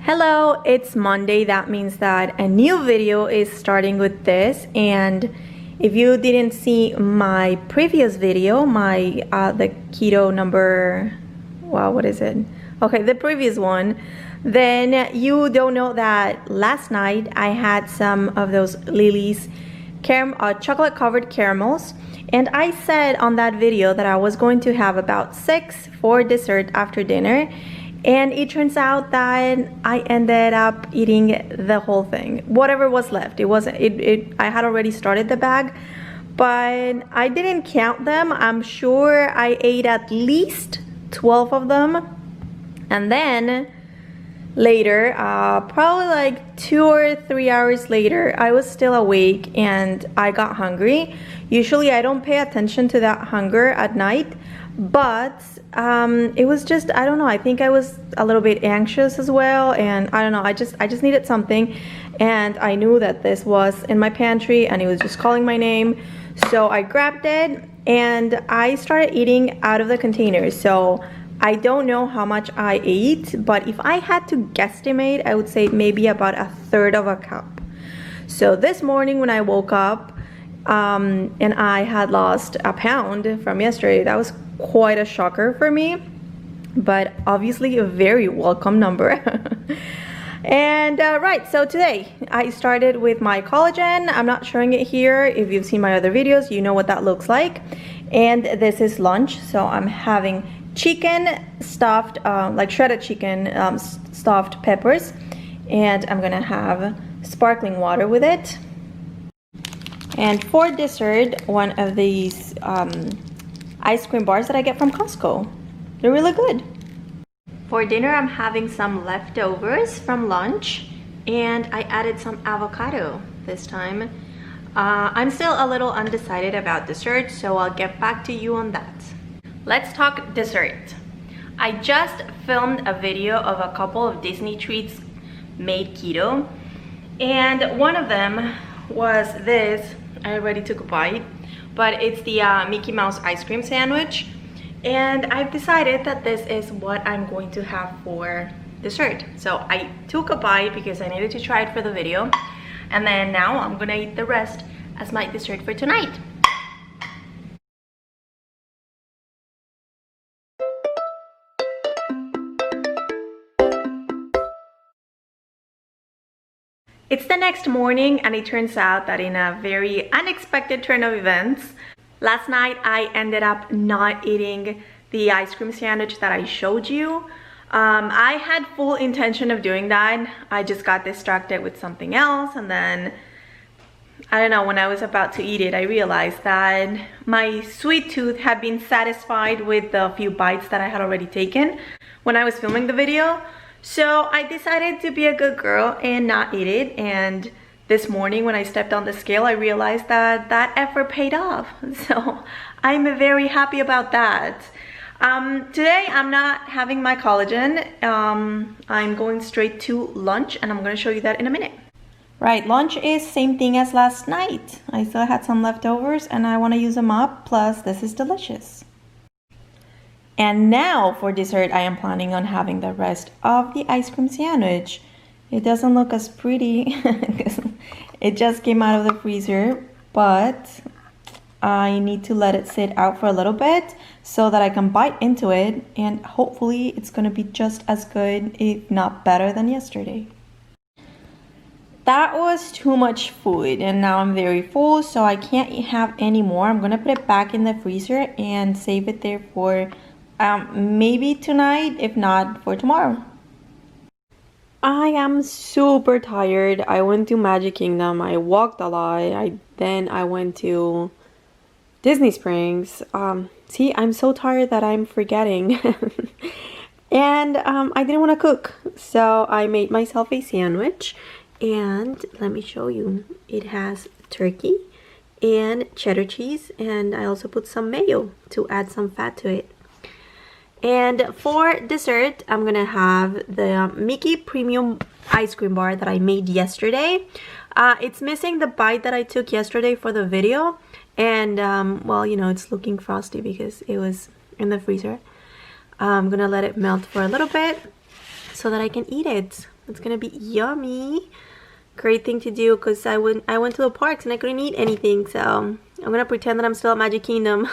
Hello, it's Monday. That means that a new video is starting with this. And if you didn't see my previous video, the keto number, wow, what is it? Okay, the previous one, then you don't know that last night I had some of those Lily's chocolate covered caramels, and I said on that video that I was going to have about 6 for dessert after dinner. And it turns out that I ended up eating the whole thing, whatever was left. I had already started the bag, but I didn't count them. I'm sure I ate at least 12 of them. And then later, probably like 2 or 3 hours later, I was still awake and I got hungry. Usually I don't pay attention to that hunger at night, but it was just, I don't know, I think I was a little bit anxious as well, and I don't know, I just needed something, and I knew that this was in my pantry and it was just calling my name. So I grabbed it and I started eating out of the container. So I don't know how much I ate, but if I had to guesstimate, I would say maybe about 1/3 of a cup. So this morning when I woke up, and I had lost a pound from yesterday, that was quite a shocker for me, but obviously a very welcome number. And right, so today I started with my collagen. I'm not showing it here. If you've seen my other videos, you know what that looks like. And this is lunch, so I'm having chicken stuffed, like shredded chicken, stuffed peppers, and I'm gonna have sparkling water with it. And for dessert, one of these ice cream bars that I get from Costco. They're really good. For dinner, I'm having some leftovers from lunch, and I added some avocado this time. I'm still a little undecided about dessert, so I'll get back to you on that. Let's talk dessert. I just filmed a video of a couple of Disney treats made keto, and one of them was this. I already took a bite, but it's the Mickey Mouse ice cream sandwich, and I've decided that this is what I'm going to have for dessert. So I took a bite because I needed to try it for the video, and then now I'm gonna eat the rest as my dessert for tonight. It's the next morning, and it turns out that in a very unexpected turn of events, last night I ended up not eating the ice cream sandwich that I showed you. I had full intention of doing that. I just got distracted with something else, and then I don't know, when I was about to eat it, I realized that my sweet tooth had been satisfied with the few bites that I had already taken when I was filming the video. So I decided to be a good girl and not eat it, and this morning when I stepped on the scale, I realized that that effort paid off. So I'm very happy about that. Today I'm not having my collagen. I'm going straight to lunch, and I'm going to show you that in a minute. Right, lunch is same thing as last night. I still had some leftovers and I want to use them up, plus this is delicious. And now for dessert, I am planning on having the rest of the ice cream sandwich. It doesn't look as pretty because it just came out of the freezer, but I need to let it sit out for a little bit so that I can bite into it, and hopefully it's going to be just as good, if not better, than yesterday. That was too much food, and now I'm very full, so I can't have any more. I'm going to put it back in the freezer and save it there for maybe tonight, if not for tomorrow. I am super tired. I went to Magic Kingdom. I walked a lot. Then I went to Disney Springs. See, I'm so tired that I'm forgetting. And I didn't want to cook, so I made myself a sandwich. And let me show you. It has turkey and cheddar cheese, and I also put some mayo to add some fat to it. And for dessert, I'm gonna have the Mickey Premium ice cream bar that I made yesterday. It's missing the bite that I took yesterday for the video, and well, you know, it's looking frosty because it was in the freezer. I'm gonna let it melt for a little bit so that I can eat it. It's gonna be yummy. Great thing to do because I went to the parks and I couldn't eat anything, so I'm gonna pretend that I'm still at Magic Kingdom.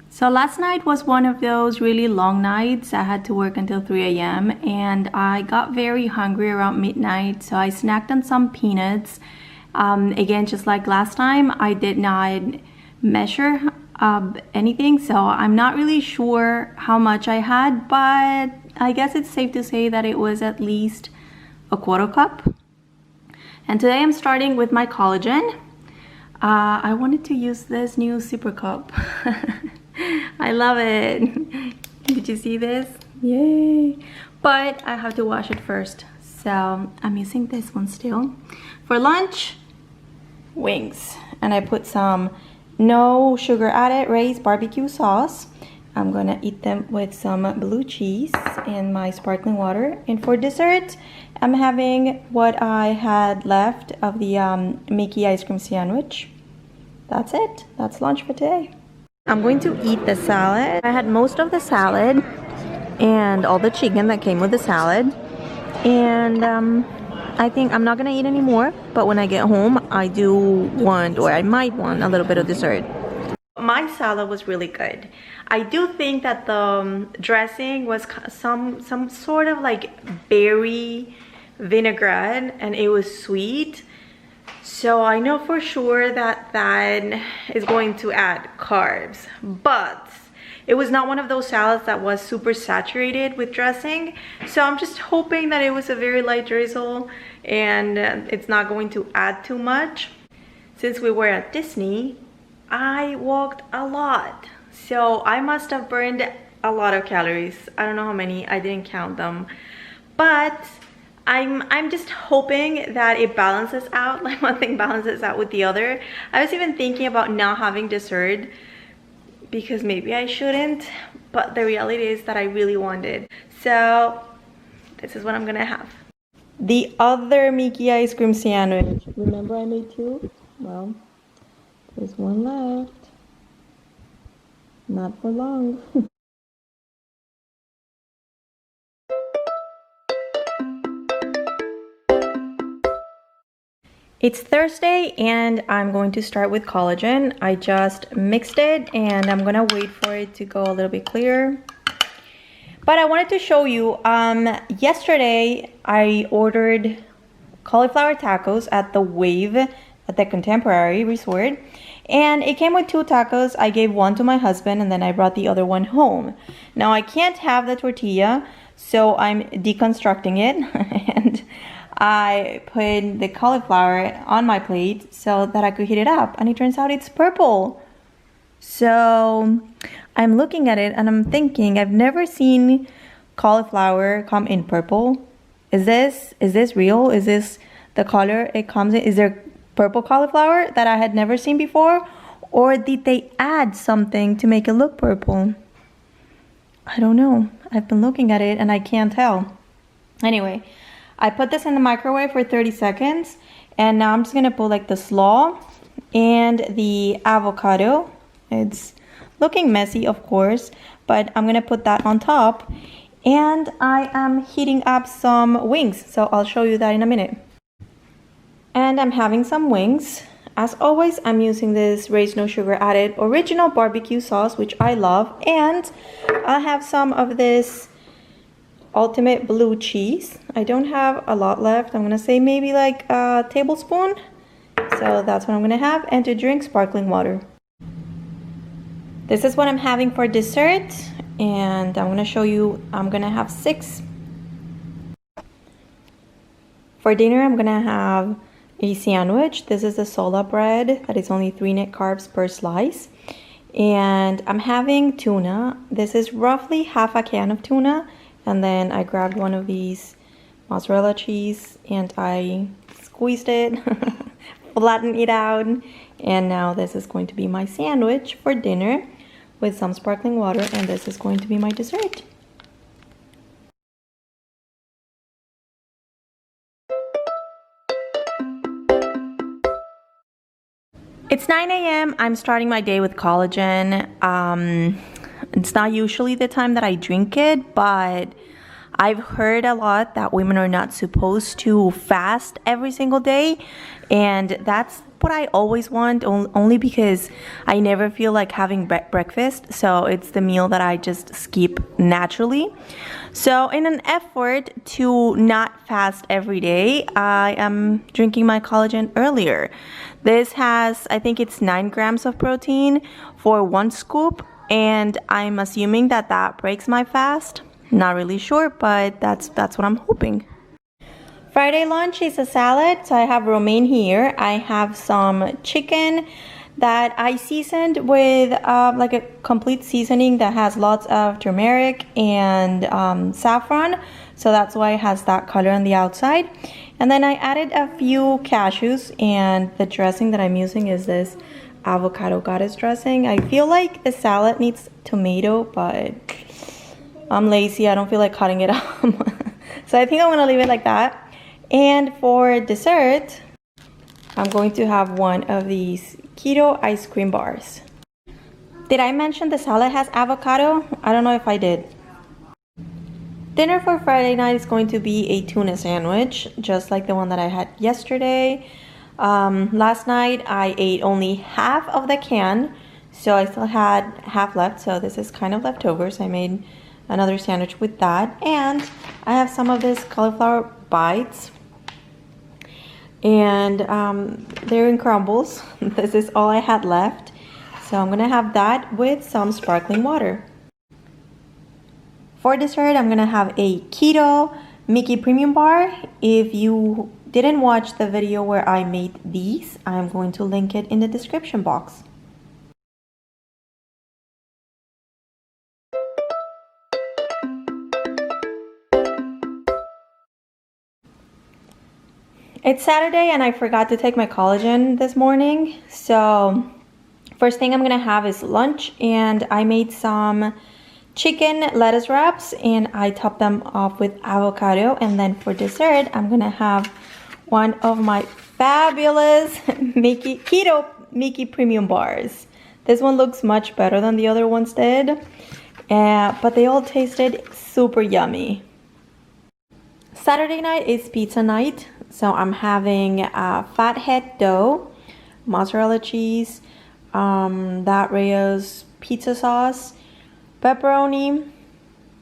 So last night was one of those really long nights. I had to work until 3 a.m. and I got very hungry around midnight, so I snacked on some peanuts. Again, just like last time, I did not measure anything, so I'm not really sure how much I had, but I guess it's safe to say that it was at least a quarter cup. And today I'm starting with my collagen. I wanted to use this new super cup. I love it. Did you see this? Yay! But I have to wash it first, so I'm using this one still. For lunch, wings, and I put some no sugar added raised barbecue sauce. I'm gonna eat them with some blue cheese and my sparkling water. And for dessert, I'm having what I had left of the Mickey ice cream sandwich. That's it. That's lunch for today. I'm going to eat the salad. I had most of the salad and all the chicken that came with the salad. And I think I'm not gonna eat any more, but when I get home, I do want, or I might want, a little bit of dessert. My salad was really good. I do think that the dressing was some sort of like berry vinaigrette, and it was sweet. So I know for sure that that is going to add carbs, but it was not one of those salads that was super saturated with dressing. So I'm just hoping that it was a very light drizzle and it's not going to add too much. Since we were at Disney, I walked a lot. So I must have burned a lot of calories. I don't know how many, I didn't count them. But I'm just hoping that it balances out, like one thing balances out with the other. I was even thinking about not having dessert because maybe I shouldn't, but the reality is that I really wanted. So this is what I'm gonna have. The other Mickey ice cream sandwich. Remember I made two? Well, there's one left. Not for long. It's Thursday and I'm going to start with collagen. I just mixed it and I'm gonna wait for it to go a little bit clearer. But I wanted to show you, yesterday I ordered cauliflower tacos at the Wave at the Contemporary Resort. And it came with 2 tacos. I gave one to my husband and then I brought the other one home. Now I can't have the tortilla, so I'm deconstructing it. And I put the cauliflower on my plate so that I could heat it up, and it turns out it's purple. So I'm looking at it and I'm thinking, I've never seen cauliflower come in purple. Is this real? Is this the color it comes in? Is there purple cauliflower that I had never seen before? Or did they add something to make it look purple? I don't know. I've been looking at it and I can't tell. Anyway, I put this in the microwave for 30 seconds and now I'm just gonna put like the slaw and the avocado. It's looking messy, of course, but I'm gonna put that on top. And I am heating up some wings, so I'll show you that in a minute. And I'm having some wings. As always, I'm using this raised no sugar added original barbecue sauce, which I love. And I have some of this ultimate blue cheese. I don't have a lot left. I'm gonna say maybe like a tablespoon. So that's what I'm gonna have. And to drink, sparkling water. This is what I'm having for dessert. And I'm gonna show you, I'm gonna have 6. For dinner, I'm gonna have a sandwich. This is a sola bread that is only 3 net carbs per slice. And I'm having tuna. This is roughly half a can of tuna. And then I grabbed one of these mozzarella cheese and I squeezed it, flattened it out. And now this is going to be my sandwich for dinner with some sparkling water, and this is going to be my dessert. It's 9 a.m. I'm starting my day with collagen. It's not usually the time that I drink it, but I've heard a lot that women are not supposed to fast every single day, and that's what I always want, only because I never feel like having breakfast, so it's the meal that I just skip naturally. So in an effort to not fast every day, I am drinking my collagen earlier. This has, I think it's 9 grams of protein for 1 scoop, and I'm assuming that that breaks my fast. Not really sure, but that's what I'm hoping. Friday lunch is a salad. So I have romaine here. I have some chicken that I seasoned with like a complete seasoning that has lots of turmeric and saffron. So that's why it has that color on the outside. And then I added a few cashews, and the dressing that I'm using is this avocado goddess dressing. I feel like the salad needs tomato, but I'm lazy. I don't feel like cutting it up. So I think I'm gonna leave it like that. And for dessert, I'm going to have one of these keto ice cream bars. Did I mention the salad has avocado? I don't know if I did. Dinner for Friday night is going to be a tuna sandwich, just like the one that I had yesterday. Last night I ate only half of the can, so I still had half left, so this is kind of leftovers. I made another sandwich with that, and I have some of this cauliflower bites, and they're in crumbles. This is all I had left, so I'm gonna have that with some sparkling water. For dessert, I'm gonna have a keto Mickey premium bar. If you didn't watch the video where I made these, I'm going to link it in the description box. It's Saturday and I forgot to take my collagen this morning, so first thing I'm gonna have is lunch, and I made some chicken lettuce wraps and I topped them off with avocado. And then for dessert, I'm gonna have one of my fabulous keto Mickey premium bars. This one looks much better than the other ones did, but they all tasted super yummy. Saturday night is pizza night, so I'm having fathead dough, mozzarella cheese, that Rayo's pizza sauce, pepperoni,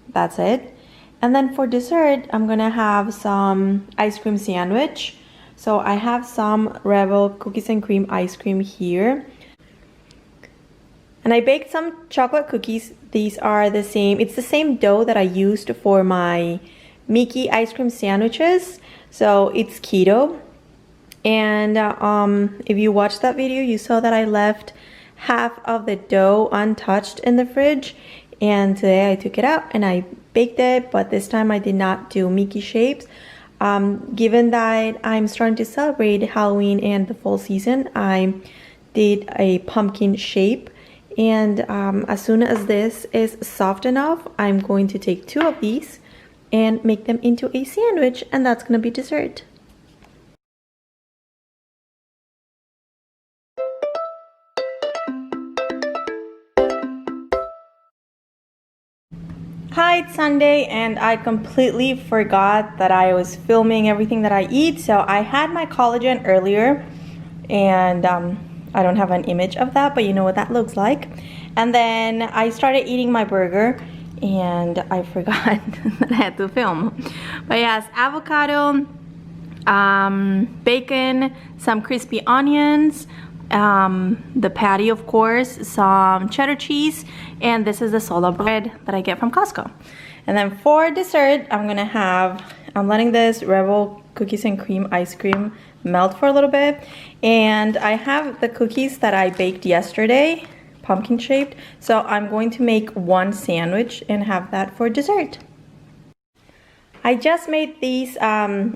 that's it. And then for dessert, I'm gonna have some ice cream sandwich. So I have some Rebel cookies and cream ice cream here. And I baked some chocolate cookies. These are the same, it's the same dough that I used for my Mickey ice cream sandwiches. So it's keto. And if you watched that video, you saw that I left half of the dough untouched in the fridge. And today I took it out and I baked it, but this time I did not do Mickey shapes. Given that I'm starting to celebrate Halloween and the fall season, I did a pumpkin shape. And as soon as this is soft enough, I'm going to take 2 of these and make them into a sandwich, and that's gonna be dessert. Hi, it's Sunday, and I completely forgot that I was filming everything that I eat. So I had my collagen earlier, and I don't have an image of that, but you know what that looks like. And then I started eating my burger, and I forgot that I had to film. But yes, avocado, bacon, some crispy onions, the patty, of course, some cheddar cheese, and this is the soda bread that I get from Costco. And then for dessert, I'm letting this Rebel cookies and cream ice cream melt for a little bit, and I have the cookies that I baked yesterday, pumpkin shaped, so I'm going to make one sandwich and have that for dessert. I just made these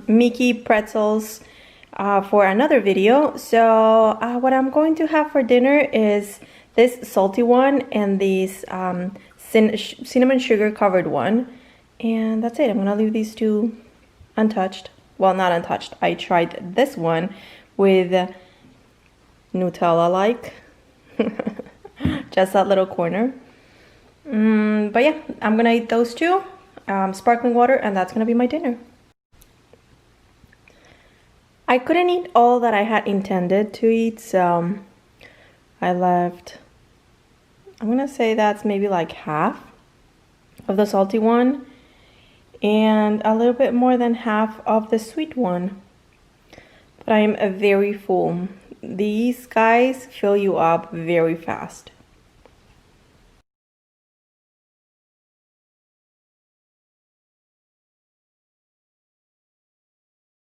Mickey pretzels for another video. So what I'm going to have for dinner is this salty one and this cinnamon sugar covered one, and that's it. I'm gonna leave these 2 untouched. Well, not untouched. I tried this one with Nutella like. Just that little corner. But yeah, I'm gonna eat those two, sparkling water, and that's gonna be my dinner. I couldn't eat all that I had intended to eat, so I left, I'm gonna say that's maybe like half of the salty one and a little bit more than half of the sweet one. But I am very full. These guys fill you up very fast.